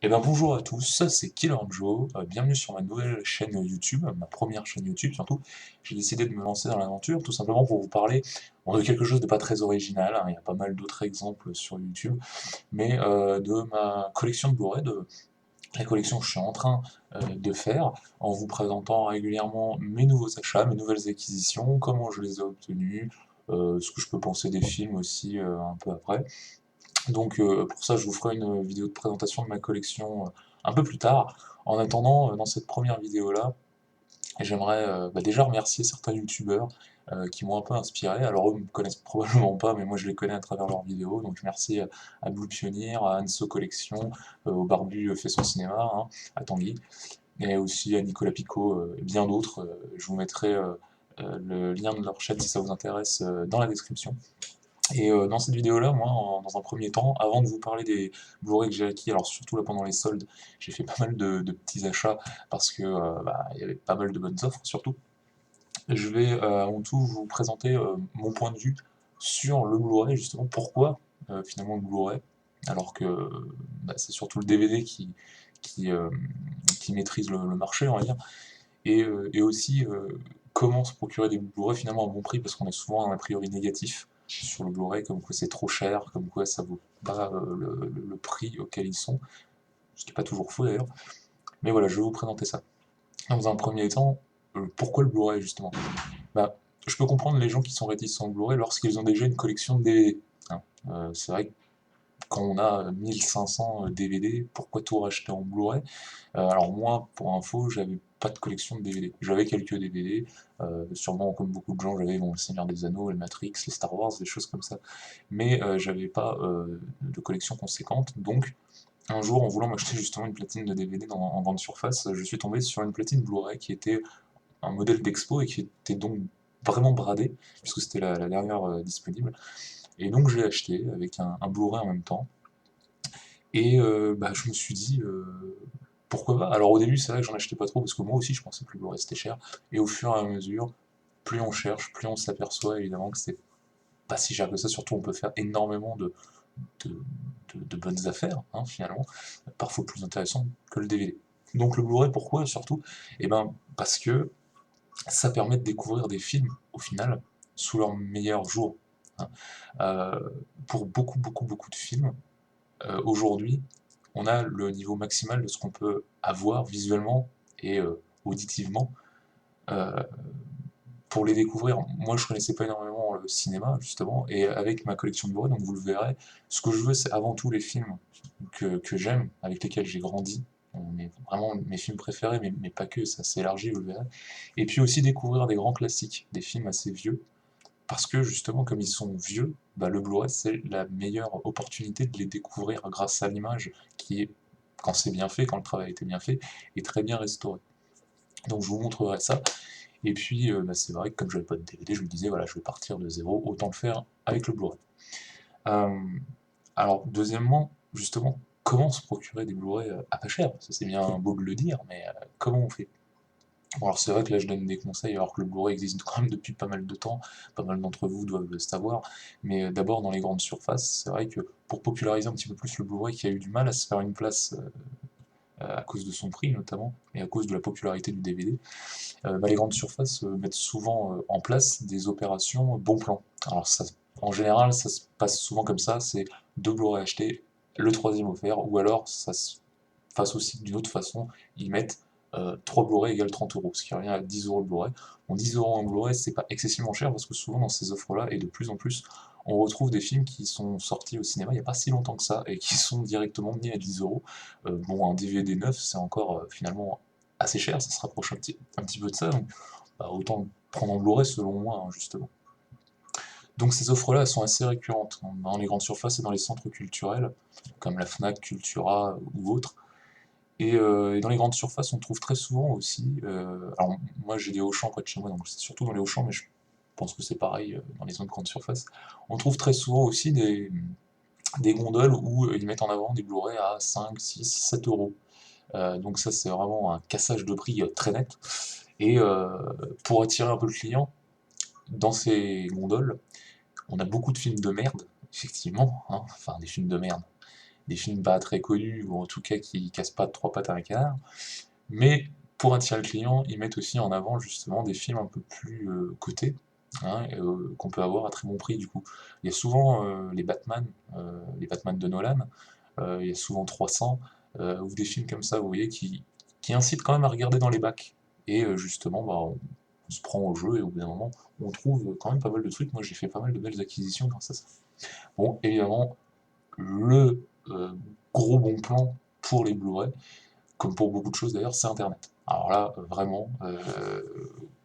Eh ben bonjour à tous, c'est Killer Joe, bienvenue sur ma nouvelle chaîne YouTube, ma première chaîne YouTube surtout. J'ai décidé de me lancer dans l'aventure tout simplement pour vous parler bon, de quelque chose de pas très original, hein, il y a pas mal d'autres exemples sur YouTube, mais de ma collection de Blu-ray, de la collection que je suis en train de faire, en vous présentant régulièrement mes nouveaux achats, mes nouvelles acquisitions, comment je les ai obtenus, ce que je peux penser des films aussi un peu après. Donc pour ça, je vous ferai une vidéo de présentation de ma collection un peu plus tard. En attendant, dans cette première vidéo-là, j'aimerais déjà remercier certains youtubeurs qui m'ont un peu inspiré. Alors eux me connaissent probablement pas, mais moi je les connais à travers leurs vidéos. Donc merci à Blue Pionnier, à Anso Collection, au Barbu fait son cinéma, hein, à Tanguy, et aussi à Nicolas Picot et bien d'autres. Je vous mettrai le lien de leur chaîne si ça vous intéresse dans la description. Et dans cette vidéo-là, moi, dans un premier temps, avant de vous parler des Blu-ray que j'ai acquis, alors surtout là pendant les soldes, j'ai fait pas mal de petits achats parce que il y avait pas mal de bonnes offres surtout. Je vais avant tout vous présenter mon point de vue sur le Blu-ray, justement pourquoi finalement le Blu-ray, alors que c'est surtout le DVD qui, euh, qui maîtrise le marché, on va dire, et aussi comment se procurer des Blu-ray finalement à bon prix, parce qu'on a souvent un a priori négatif sur le Blu-ray, comme quoi c'est trop cher, comme quoi ça vaut pas le prix auquel ils sont, ce qui n'est pas toujours faux d'ailleurs. Mais voilà, je vais vous présenter ça. Dans un premier temps, pourquoi le Blu-ray justement? Bah, je peux comprendre les gens qui sont réticents au Blu-ray lorsqu'ils ont déjà une collection de DVD, hein. C'est vrai que quand on a 1500 DVD, pourquoi tout racheter en Blu-ray? Alors moi, pour info, j'avais pas de collection de DVD. J'avais quelques DVD, sûrement comme beaucoup de gens, j'avais bon, Le Seigneur des Anneaux, le Matrix, les Star Wars, des choses comme ça. Mais j'avais pas de collection conséquente, donc un jour, en voulant m'acheter justement une platine de DVD en grande surface, je suis tombé sur une platine Blu-ray qui était un modèle d'expo et qui était donc vraiment bradée, puisque c'était la dernière disponible. Et donc je l'ai acheté avec un Blu-ray en même temps. Et je me suis dit, pourquoi pas? Alors au début, c'est vrai que j'en achetais pas trop, parce que moi aussi je pensais que le Blu-ray c'était cher, et au fur et à mesure, plus on cherche, plus on s'aperçoit évidemment que c'est pas si cher que ça, surtout on peut faire énormément de, de bonnes affaires, hein, finalement, parfois plus intéressantes que le DVD. Donc le Blu-ray, pourquoi surtout? Eh ben parce que ça permet de découvrir des films, au final, sous leur meilleur jour, hein. Euh, pour beaucoup de films, aujourd'hui, on a le niveau maximal de ce qu'on peut avoir visuellement et auditivement euh, pour les découvrir. Moi, je connaissais pas énormément le cinéma, justement, et avec ma collection de Blu-ray, donc vous le verrez, ce que je veux, c'est avant tout les films que j'aime, avec lesquels j'ai grandi, mais vraiment mes films préférés, mais pas que, ça s'élargit, vous le verrez. Et puis aussi découvrir des grands classiques, des films assez vieux, parce que justement, comme ils sont vieux, le Blu-ray, c'est la meilleure opportunité de les découvrir grâce à l'image, qui est, quand c'est bien fait, quand le travail a été bien fait, est très bien restauré. Donc je vous montrerai ça. Et puis c'est vrai que comme je n'avais pas de DVD, je me disais voilà, je vais partir de zéro, autant le faire avec le Blu-ray. Euh, alors deuxièmement, justement, comment se procurer des Blu-ray à pas cher? Ça c'est bien beau de le dire, mais comment on fait? Bon, alors c'est vrai que là je donne des conseils alors que le Blu-ray existe quand même depuis pas mal de temps, pas mal d'entre vous doivent le savoir, mais d'abord dans les grandes surfaces, c'est vrai que pour populariser un petit peu plus le Blu-ray qui a eu du mal à se faire une place à cause de son prix notamment, et à cause de la popularité du DVD, les grandes surfaces mettent souvent en place des opérations bon plan. Alors ça, en général ça se passe souvent comme ça, c'est deux Blu-ray achetés, le troisième offert, ou alors ça se fasse aussi d'une autre façon, ils mettent 3 Blu-ray égale 30 €, ce qui revient à 10 € le Blu-ray. Bon, 10 € en Blu-ray, c'est pas excessivement cher parce que souvent dans ces offres-là, et de plus en plus, on retrouve des films qui sont sortis au cinéma il n'y a pas si longtemps que ça et qui sont directement mis à 10 €. Bon, un DVD neuf, c'est encore finalement assez cher, ça se rapproche un petit peu de ça, donc autant prendre en Blu-ray selon moi, hein, justement. Donc ces offres-là, elles sont assez récurrentes dans les grandes surfaces et dans les centres culturels, comme la Fnac, Cultura ou autres. Et dans les grandes surfaces, on trouve très souvent aussi, alors moi j'ai des Auchan près de chez moi, donc c'est surtout dans les Auchan, mais je pense que c'est pareil dans les autres grandes surfaces. On trouve très souvent aussi des gondoles où ils mettent en avant des Blu-ray à 5, 6, 7 euros. Donc ça c'est vraiment un cassage de prix très net. Et pour attirer un peu le client, dans ces gondoles, on a beaucoup de films de merde, effectivement, hein, enfin des films de merde. des films pas très connus, ou en tout cas qui cassent pas trois pattes à un canard, mais pour attirer le client, ils mettent aussi en avant justement des films un peu plus cotés, hein, qu'on peut avoir à très bon prix du coup. Il y a souvent les Batman de Nolan, il y a souvent 300, ou des films comme ça, vous voyez, qui incitent quand même à regarder dans les bacs. Et justement, bah, on se prend au jeu et au bout d'un moment, on trouve quand même pas mal de trucs. Moi, j'ai fait pas mal de belles acquisitions grâce à ça. Bon, évidemment, le gros bon plan pour les Blu-ray, comme pour beaucoup de choses d'ailleurs, c'est Internet. Alors là, vraiment,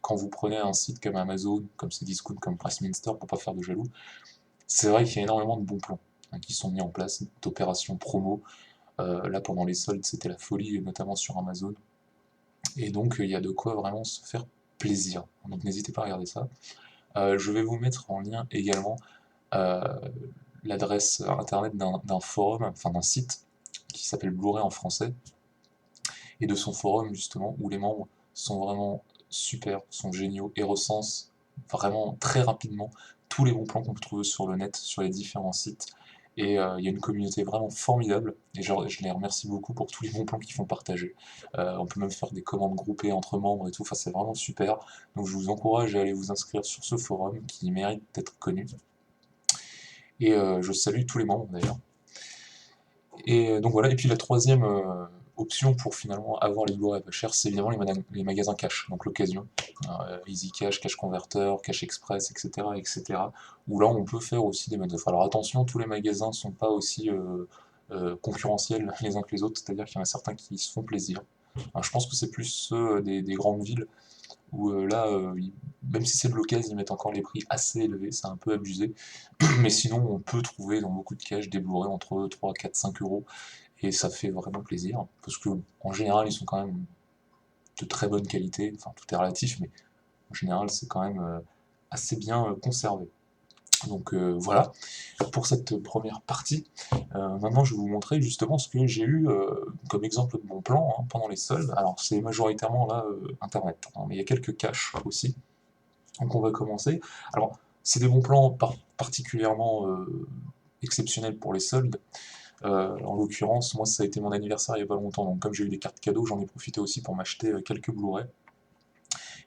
quand vous prenez un site comme Amazon, comme Cdiscount, comme Pressminster, pour pas faire de jaloux, c'est vrai qu'il y a énormément de bons plans hein, qui sont mis en place, d'opérations promo. Là, pendant les soldes, c'était la folie, notamment sur Amazon. Et donc, il y a de quoi vraiment se faire plaisir. Donc, n'hésitez pas à regarder ça. Je vais vous mettre en lien également euh, l'adresse internet d'un forum, enfin d'un site qui s'appelle Blu-ray en français, et de son forum justement, où les membres sont vraiment super, sont géniaux et recensent vraiment très rapidement tous les bons plans qu'on peut trouver sur le net, sur les différents sites. Et il y a une communauté vraiment formidable, et je les remercie beaucoup pour tous les bons plans qu'ils font partager. On peut même faire des commandes groupées entre membres et tout, enfin c'est vraiment super. Donc je vous encourage à aller vous inscrire sur ce forum qui mérite d'être connu. Et je salue tous les membres d'ailleurs. Et donc voilà, et puis la troisième option pour finalement avoir les Blu-ray pas chers, c'est évidemment les magasins cash, donc l'occasion. Easy Cash, Cash Converter, Cash Express, etc., etc. Où là on peut faire aussi des modes. Alors attention, tous les magasins ne sont pas aussi concurrentiels les uns que les autres, c'est-à-dire qu'il y en a certains qui se font plaisir. Alors, je pense que c'est plus ceux des grandes villes où là, même si c'est de l'occasion, ils mettent encore les prix assez élevés, c'est un peu abusé. Mais sinon, on peut trouver dans beaucoup de caches des Blu-ray entre 3, 4, 5 euros, et ça fait vraiment plaisir, parce que en général, ils sont quand même de très bonne qualité, enfin tout est relatif, mais en général, c'est quand même assez bien conservé. Donc voilà pour cette première partie. Maintenant, je vais vous montrer justement ce que j'ai eu comme exemple de bon plan hein, pendant les soldes. Alors, c'est majoritairement là Internet, hein, mais il y a quelques caches aussi. Donc, on va commencer. Alors, c'est des bons plans particulièrement exceptionnels pour les soldes. En l'occurrence, moi, ça a été mon anniversaire il n'y a pas longtemps, donc comme j'ai eu des cartes cadeaux, j'en ai profité aussi pour m'acheter quelques Blu-ray.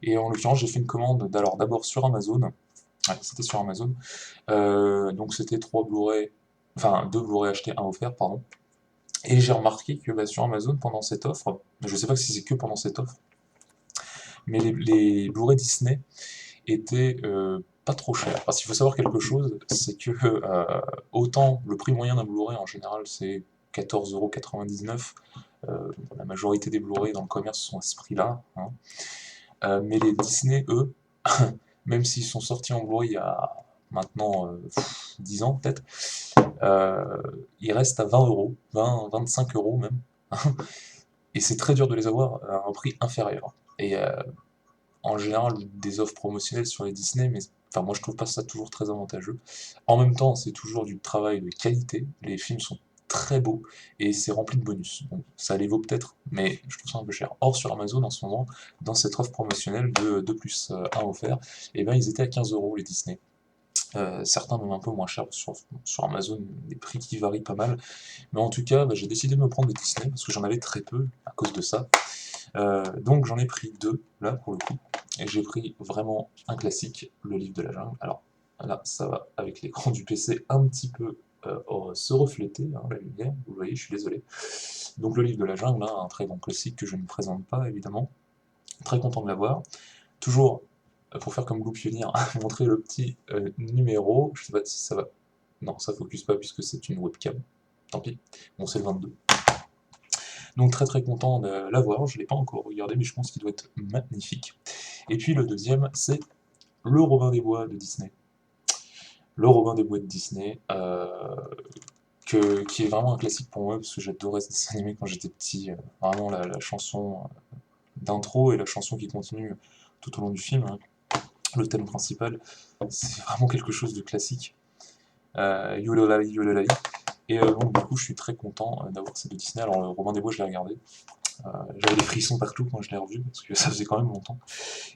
Et en l'occurrence, j'ai fait une commande d'abord sur Amazon. Ouais, c'était sur Amazon. Donc c'était 3 Blu-ray, enfin 2 Blu-ray achetés, un offert, pardon. Et j'ai remarqué que bah, sur Amazon, pendant cette offre, je sais pas si c'est que pendant cette offre, mais les Blu-ray Disney étaient pas trop chers. Parce qu'il faut savoir quelque chose, c'est que autant le prix moyen d'un Blu-ray en général c'est 14,99 €, la majorité des Blu-ray dans le commerce sont à ce prix-là, hein. Mais les Disney, eux, même s'ils sont sortis en Blu-ray il y a maintenant 10 ans peut-être, ils restent à 20 euros, 20, 25 euros même. Et c'est très dur de les avoir à un prix inférieur. Et en général, des offres promotionnelles sur les Disney, mais enfin, moi je trouve pas ça toujours très avantageux. En même temps, c'est toujours du travail de qualité, les films sont très beaux et c'est rempli de bonus. Donc ça les vaut peut-être, mais je trouve ça un peu cher. Or, sur Amazon en ce moment, dans cette offre promotionnelle de 2 plus 1 offert, et ben ils étaient à 15 euros les Disney. Certains même un peu moins cher sur Amazon, des prix qui varient pas mal. Mais en tout cas, bah, j'ai décidé de me prendre des Disney parce que j'en avais très peu à cause de ça. Donc j'en ai pris deux, là, pour le coup. Et j'ai pris vraiment un classique, le livre de la jungle. Alors là, ça va avec l'écran du PC un petit peu se refléter, hein, la lumière, vous voyez, je suis désolé. Donc le livre de la jungle, hein, un très bon classique que je ne présente pas, évidemment. Très content de l'avoir. Toujours, pour faire comme Blue Pioneer, montrer le petit numéro. Je sais pas si ça va. Non, ça focus pas puisque c'est une webcam. Tant pis. Bon, c'est le 22. Donc très très content de l'avoir, je ne l'ai pas encore regardé, mais je pense qu'il doit être magnifique. Et puis le deuxième, c'est le Robin des Bois de Disney. Le Robin des Bois de Disney, qui est vraiment un classique pour moi, parce que j'adorais ce dessin animé quand j'étais petit. Vraiment la chanson d'intro et la chanson qui continue tout au long du film, hein. Le thème principal, c'est vraiment quelque chose de classique. Yodelali, yodelali. Et donc du coup, je suis très content d'avoir ces deux Disney. Alors, Robin des Bois, je l'ai regardé. J'avais des frissons partout quand je l'ai revu, parce que ça faisait quand même longtemps.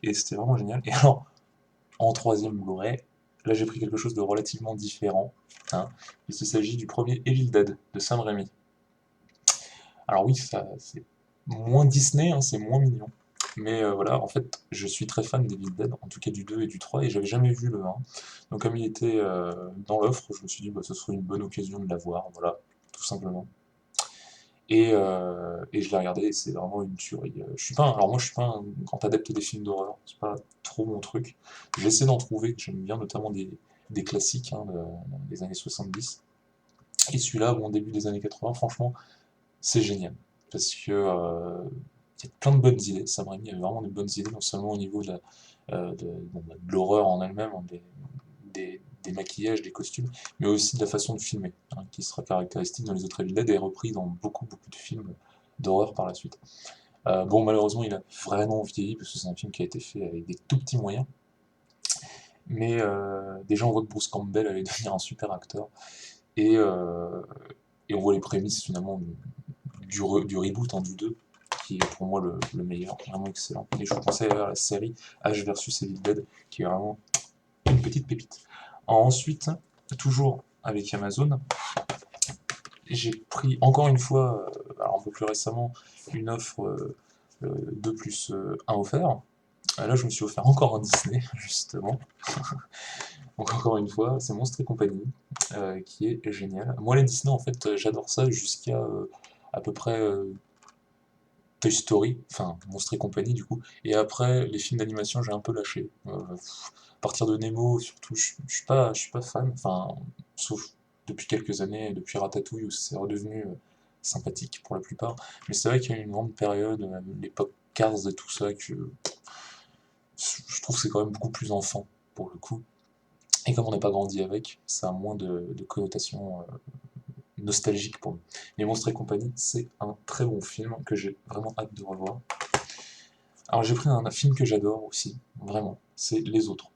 Et c'était vraiment génial. Et alors, en troisième Blu-ray, là j'ai pris quelque chose de relativement différent, hein. Il s'agit du premier Evil Dead de Sam Raimi. Alors oui, ça c'est moins Disney, hein, c'est moins mignon. Mais voilà, en fait, je suis très fan d'Evil Dead, en tout cas du 2 et du 3, et j'avais jamais vu le 1. Donc comme il était dans l'offre, je me suis dit bah, ce serait une bonne occasion de l'avoir, voilà, tout simplement. Et je l'ai regardé, et c'est vraiment une tuerie. Alors moi je suis pas un grand adepte des films d'horreur, c'est pas trop mon truc. J'essaie d'en trouver, j'aime bien notamment des classiques hein, des années 70. Et celui-là, bon, début des années 80, franchement, c'est génial. Parce que il y a plein de bonnes idées. Sam Raimi avait vraiment de bonnes idées, non seulement au niveau bon, bah, de l'horreur en elle-même, hein, des maquillages, des costumes, mais aussi de la façon de filmer, hein, qui sera caractéristique dans les autres Evil Dead et repris dans beaucoup, beaucoup de films d'horreur par la suite. Bon, malheureusement, il a vraiment vieilli, parce que c'est un film qui a été fait avec des tout petits moyens, mais déjà on voit que Bruce Campbell allait devenir un super acteur, et, euh, et on voit les prémices finalement du reboot hein, du 2, qui est pour moi le meilleur, vraiment excellent. Et je vous conseille à la série Ash versus Evil Dead, qui est vraiment une petite pépite. Ensuite, toujours avec Amazon, j'ai pris encore une fois, alors un peu plus récemment, une offre 2 plus 1 offert. Là, je me suis offert encore un Disney, justement. Donc encore une fois, c'est Monstres et compagnie, qui est génial. Moi, les Disney, en fait, j'adore ça jusqu'à à peu près Toy Story, enfin Monstres et compagnie du coup. Et après, les films d'animation, j'ai un peu lâché. À partir de Nemo, surtout, je suis pas fan. Enfin, sauf depuis quelques années, depuis Ratatouille, où c'est redevenu sympathique pour la plupart. Mais c'est vrai qu'il y a eu une grande période, l'époque Cars et tout ça, que je trouve que c'est quand même beaucoup plus enfant, pour le coup. Et comme on n'a pas grandi avec, ça a moins de connotations nostalgiques pour nous. Mais Monstres et compagnie, c'est un très bon film que j'ai vraiment hâte de revoir. Alors j'ai pris un film que j'adore aussi, vraiment, c'est Les Autres,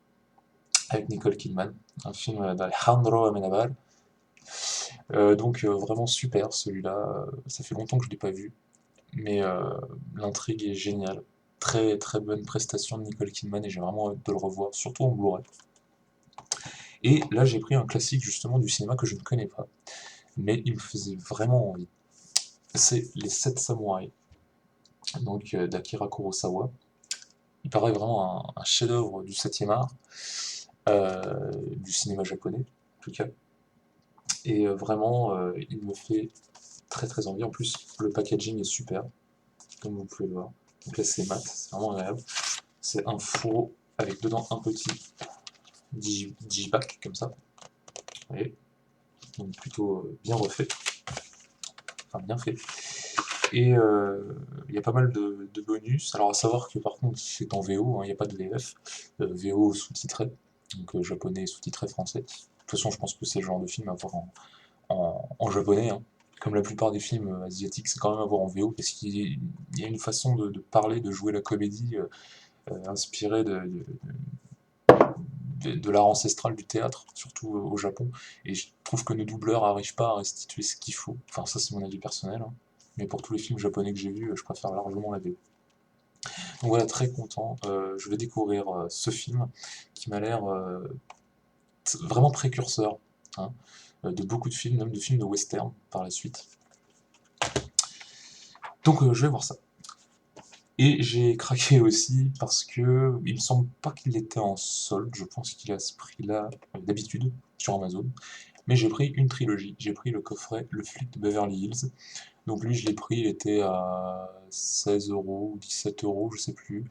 avec Nicole Kidman, un film d'Alejandro Amenábar. Donc vraiment super celui-là, ça fait longtemps que je ne l'ai pas vu, mais l'intrigue est géniale. Très très bonne prestation de Nicole Kidman et j'ai vraiment hâte de le revoir, surtout en Blu-ray. Et là j'ai pris un classique justement du cinéma que je ne connais pas, mais il me faisait vraiment envie. C'est Les Sept Samouraïs, donc d'Akira Kurosawa. Il paraît vraiment un chef-d'œuvre du 7e art, du cinéma japonais, en tout cas. Et vraiment, il me fait très très envie. En plus, le packaging est super, comme vous pouvez le voir. Donc là, c'est mat, c'est vraiment agréable. C'est un fourreau avec dedans un petit digipack, comme ça. Vous voyez, donc plutôt bien refait, enfin bien fait. Et il y a pas mal de bonus. Alors à savoir que par contre, c'est en VO, hein, il n'y a pas de VF. VO sous-titré, donc japonais sous-titré français. De toute façon, je pense que c'est le genre de film à voir en japonais, hein. Comme la plupart des films asiatiques, c'est quand même à voir en VO, parce qu'il y a une façon de parler, de jouer la comédie inspirée de l'art ancestral du théâtre, surtout au Japon. Et je trouve que nos doubleurs n'arrivent pas à restituer ce qu'il faut. Enfin, ça, c'est mon avis personnel, hein. Mais pour tous les films japonais que j'ai vus, je préfère largement la VO. Donc voilà, très content. Je vais découvrir ce film qui m'a l'air vraiment précurseur, hein, de beaucoup de films, même de films de western par la suite. Donc je vais voir ça. Et j'ai craqué aussi parce que il me semble pas qu'il était en solde, je pense qu'il a ce prix-là d'habitude sur Amazon. Mais j'ai pris une trilogie, j'ai pris le coffret Le Flic de Beverly Hills. Donc lui je l'ai pris, il était à 16 euros ou 17 euros, je sais plus.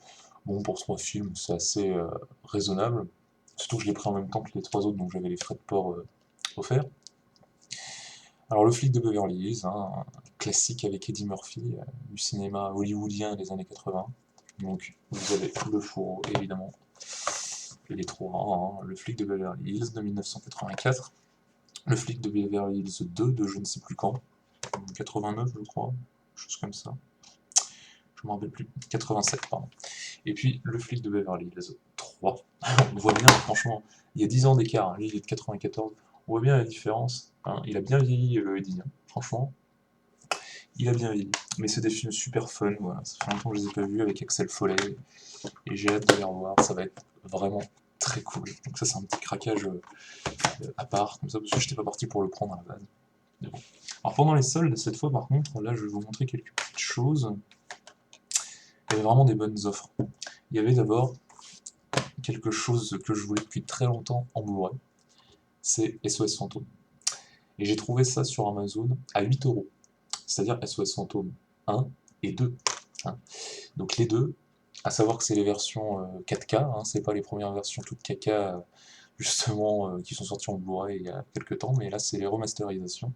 Bon, pour 3 films, c'est assez raisonnable. Surtout que je l'ai pris en même temps que les 3 autres, donc j'avais les frais de port offerts. Alors Le Flic de Beverly Hills, hein, un classique avec Eddie Murphy, du cinéma hollywoodien des années 80. Donc vous avez le fourreau, évidemment. Il est trop rare, hein. Le Flic de Beverly Hills de 1984. Le Flic de Beverly Hills 2 de je ne sais plus quand. 89 je crois, chose comme ça. Je me rappelle plus. 87 pardon. Et puis Le Flic de Beverly Hills 3. On voit bien, franchement, il y a 10 ans d'écart, hein. Lui il est de 94. On voit bien la différence, hein. Il a bien vieilli Eddie, hein. Franchement. Il a bien vieilli. Mais c'est des films super fun, voilà. Ça fait longtemps que je les ai pas vus avec Axel Follet. Et j'ai hâte de les revoir. Ça va être vraiment très cool. Donc ça c'est un petit craquage à part, comme ça, parce que j'étais pas parti pour le prendre à la base. Mais bon. Alors pendant les soldes, cette fois par contre, là je vais vous montrer quelques petites choses. Il y avait vraiment des bonnes offres. Il y avait d'abord quelque chose que je voulais depuis très longtemps en Blu-ray, c'est SOS Fantôme. Et j'ai trouvé ça sur Amazon à 8 €. C'est-à-dire SOS Fantôme 1 et 2. Hein. Donc les deux, à savoir que c'est les versions 4K, hein, c'est pas les premières versions toutes caca justement qui sont sorties en Blu-ray il y a quelques temps, mais là c'est les remasterisations.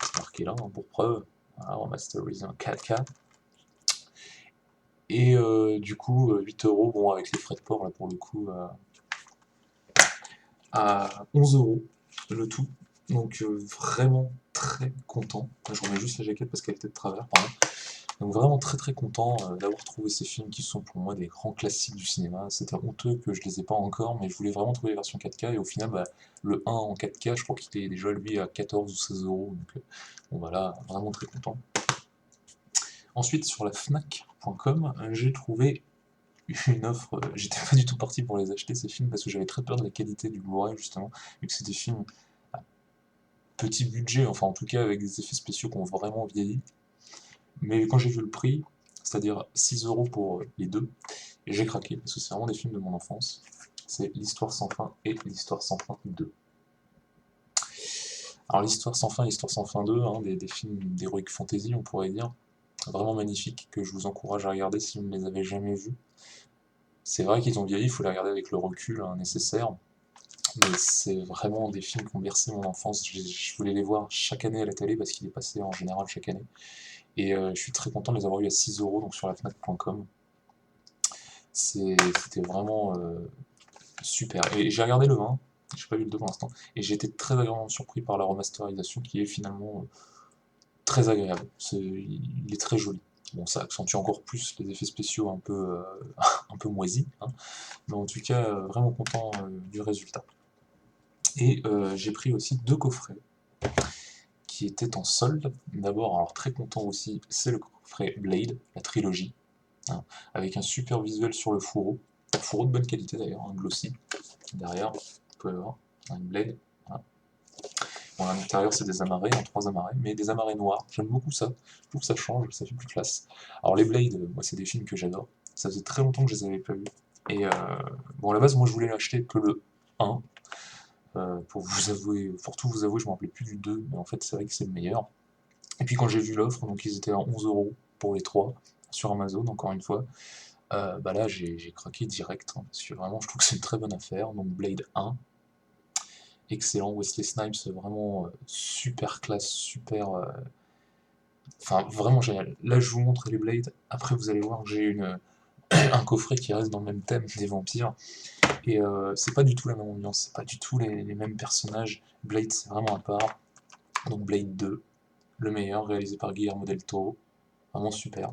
C'est marqué là hein, pour preuve, voilà, remasterisé en 4K. Et du coup 8 €, bon avec les frais de port là pour le coup à 11 € le tout. Donc vraiment très content. Je remets juste la jaquette parce qu'elle était de travers, pardon. Donc vraiment très content d'avoir trouvé ces films qui sont pour moi des grands classiques du cinéma. C'était honteux que je les ai pas encore, mais je voulais vraiment trouver les versions 4K et au final bah, le 1 en 4K, je crois qu'il est déjà lui à 14 ou 16 €. Donc bon voilà, vraiment très content. Ensuite sur la Fnac.com, j'ai trouvé une offre, j'étais pas du tout parti pour les acheter ces films parce que j'avais très peur de la qualité du Blu-ray justement, vu que c'est des films à petit budget, enfin en tout cas avec des effets spéciaux qui ont vraiment vieilli. Mais quand j'ai vu le prix, c'est-à-dire 6 € pour les deux, j'ai craqué parce que c'est vraiment des films de mon enfance. C'est L'Histoire sans fin et L'Histoire sans fin 2. Alors L'Histoire sans fin et L'Histoire sans fin 2, hein, des films d'heroic fantasy on pourrait dire, vraiment magnifiques que je vous encourage à regarder si vous ne les avez jamais vus. C'est vrai qu'ils ont vieilli, il faut les regarder avec le recul hein, nécessaire, mais c'est vraiment des films qui ont bercé mon enfance. Je voulais les voir chaque année à la télé parce qu'il est passé en général chaque année. Et je suis très content de les avoir eu à 6 € donc sur la Fnac.com. C'était vraiment super. Et j'ai regardé le 1, j'ai pas vu le 2 pour l'instant, et j'ai été très agréablement surpris par la remasterisation qui est finalement très agréable. Il est très joli. Bon, ça accentue encore plus les effets spéciaux un peu, un peu moisis, hein, mais en tout cas, vraiment content du résultat. Et j'ai pris aussi 2 coffrets qui étaient en solde. D'abord, alors très content aussi, c'est le coffret Blade, la trilogie, hein, avec un super visuel sur le fourreau de bonne qualité d'ailleurs, un glossy, derrière, vous pouvez voir, une Blade, voilà. Bon, à l'intérieur c'est des amarrés, en 3 amarrés, mais des amarrés noirs, j'aime beaucoup ça, je trouve que ça change, ça fait plus classe. Alors les Blade, moi c'est des films que j'adore, ça faisait très longtemps que je les avais pas vus, et bon à la base moi je voulais l'acheter que le 1, pour vous avouer, pour tout vous avouer, je me rappelais plus du 2, mais en fait c'est vrai que c'est le meilleur. Et puis quand j'ai vu l'offre, donc ils étaient à 11 € pour les 3, sur Amazon encore une fois, bah là j'ai craqué direct, hein, parce que vraiment je trouve que c'est une très bonne affaire. Donc Blade 1, excellent, Wesley Snipes, vraiment super classe, super... Enfin vraiment génial. Là je vous montre les Blades, après vous allez voir que j'ai un coffret qui reste dans le même thème des vampires, et c'est pas du tout la même ambiance, c'est pas du tout les mêmes personnages. Blade c'est vraiment à part, donc Blade 2, le meilleur, réalisé par Guillermo del Toro, vraiment super.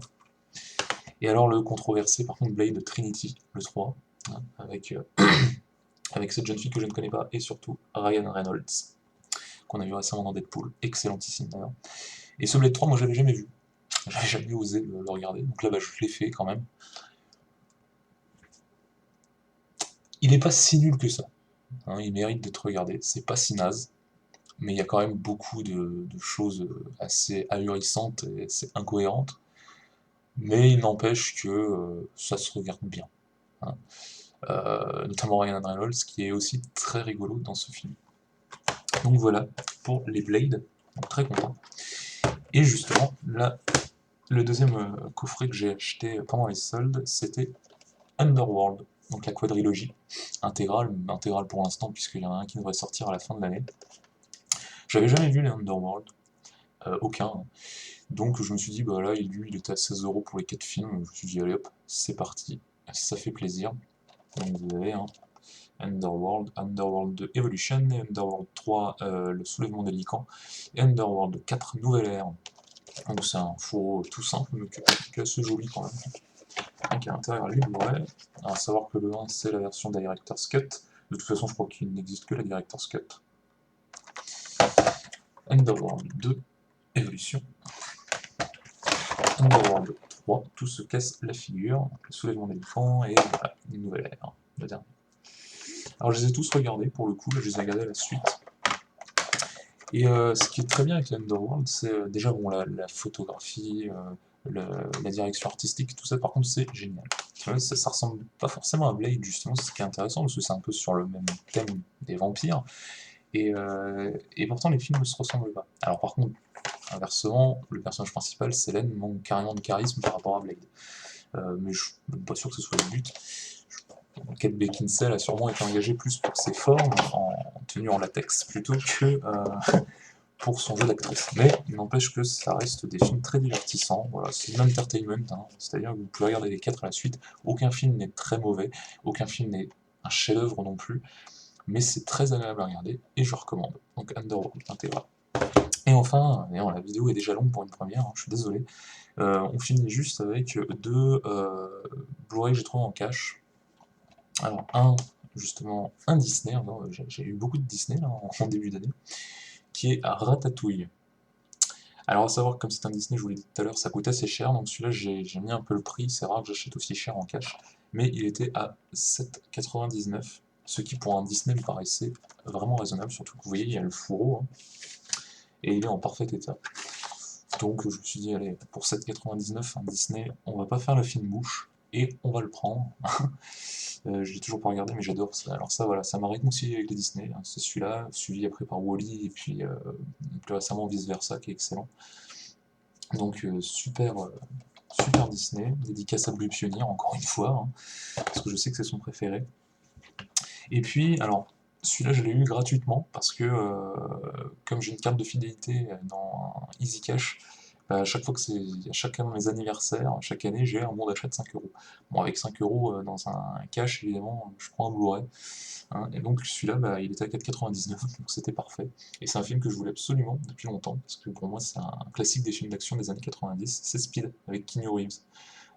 Et alors le controversé par contre Blade Trinity, le 3, hein, avec cette jeune fille que je ne connais pas, et surtout Ryan Reynolds, qu'on a vu récemment dans Deadpool, excellentissime d'ailleurs. Et ce Blade 3, moi j'avais jamais vu, j'avais jamais osé le regarder, donc là bah, je l'ai fait quand même. Il n'est pas si nul que ça, hein, il mérite d'être regardé, c'est pas si naze, mais il y a quand même beaucoup de choses assez ahurissantes et assez incohérentes, mais il n'empêche que ça se regarde bien, hein. Notamment Ryan Reynolds, qui est aussi très rigolo dans ce film. Donc voilà, pour les Blade, donc très content. Et justement, là, le deuxième coffret que j'ai acheté pendant les soldes, c'était Underworld, donc la quadrilogie intégrale pour l'instant, puisqu'il y en a un qui devrait sortir à la fin de l'année. J'avais jamais vu les Underworld, aucun, hein. Donc je me suis dit, bah là, lui, il était à 16 € pour les 4 films, je me suis dit, allez hop, c'est parti, ça fait plaisir. Donc vous avez, hein, Underworld, Underworld 2 Evolution, et Underworld 3 Le Soulèvement des Lycans, et Underworld 4 Nouvelle Ère. Donc c'est un fourreau tout simple, mais qui est assez joli quand même. Donc à l'intérieur, les Blu-ray. À savoir que le 1 c'est la version Director's Cut. De toute façon, je crois qu'il n'existe que la Director's Cut. Underworld 2 Evolution. Underworld 3, tout se casse la figure. Le Soulèvement des Lycans et voilà, une nouvelle ère, le dernier. Alors je les ai tous regardés pour le coup, là, je les ai regardés à la suite. Et ce qui est très bien avec Underworld, c'est déjà bon, la photographie, la direction artistique, tout ça par contre c'est génial. Tu vois, ça ressemble pas forcément à Blade justement, c'est ce qui est intéressant parce que c'est un peu sur le même thème des vampires, et pourtant les films ne se ressemblent pas. Alors par contre, inversement, le personnage principal, Selene, manque carrément de charisme par rapport à Blade. Mais je suis même pas sûr que ce soit le but. Kate Beckinsale a sûrement été engagée plus pour ses formes, en tenue en latex, plutôt que pour son jeu d'actrice. Mais il n'empêche que ça reste des films très divertissants, voilà, c'est de l'entertainment, hein. C'est-à-dire que vous pouvez regarder les 4 à la suite, aucun film n'est très mauvais, aucun film n'est un chef-d'œuvre non plus, mais c'est très agréable à regarder, et je recommande. Donc Underworld, intégrale. Et enfin, la vidéo est déjà longue pour une première, hein, je suis désolé, on finit juste avec deux Blu-ray que j'ai trouvé en cache. Alors justement, un Disney, j'ai eu beaucoup de Disney là, en début d'année, qui est Ratatouille. Alors à savoir que comme c'est un Disney, je vous l'ai dit tout à l'heure, ça coûte assez cher, donc celui-là j'ai mis un peu le prix, c'est rare que j'achète aussi cher en cash, mais il était à 7,99, ce qui pour un Disney me paraissait vraiment raisonnable, surtout que vous voyez, il y a le fourreau, hein, et il est en parfait état. Donc je me suis dit, allez, pour 7,99, un Disney, on va pas faire la fine bouche, et on va le prendre. Je l'ai toujours pas regardé, mais j'adore ça. Alors ça, voilà, ça m'a réconcilié avec les Disney, hein. C'est celui-là, suivi après par Wall-E, et puis plus récemment Vice Versa, qui est excellent. Donc super Disney, dédicace à Blue Pioneer, encore une fois, hein, parce que je sais que c'est son préféré. Et puis, alors, celui-là, je l'ai eu gratuitement, parce que comme j'ai une carte de fidélité dans Easy Cash, à chaque fois que c'est à chacun de mes anniversaires, chaque année, j'ai un bon d'achat de 5 euros. Bon, avec 5 euros dans un cash, évidemment, je prends un Blu-ray, hein, et donc celui-là, il était à 4,99, donc c'était parfait. Et c'est un film que je voulais absolument depuis longtemps, parce que pour moi, c'est un classique des films d'action des années 90, c'est Speed, avec Keanu Reeves.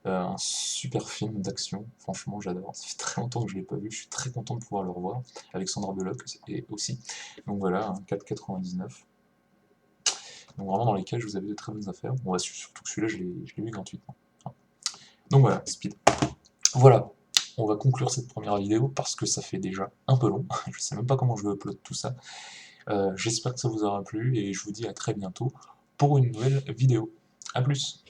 Un super film d'action, franchement j'adore, ça fait très longtemps que je ne l'ai pas vu, je suis très content de pouvoir le revoir, avec Sandra Bullock aussi. Donc voilà, 4,99. Donc vraiment dans lesquels je vous avais de très bonnes affaires. Bon, surtout que celui-là je l'ai vu gratuitement. Donc voilà, Speed. Voilà, on va conclure cette première vidéo parce que ça fait déjà un peu long, je sais même pas comment je vais upload tout ça. J'espère que ça vous aura plu et je vous dis à très bientôt pour une nouvelle vidéo. A plus.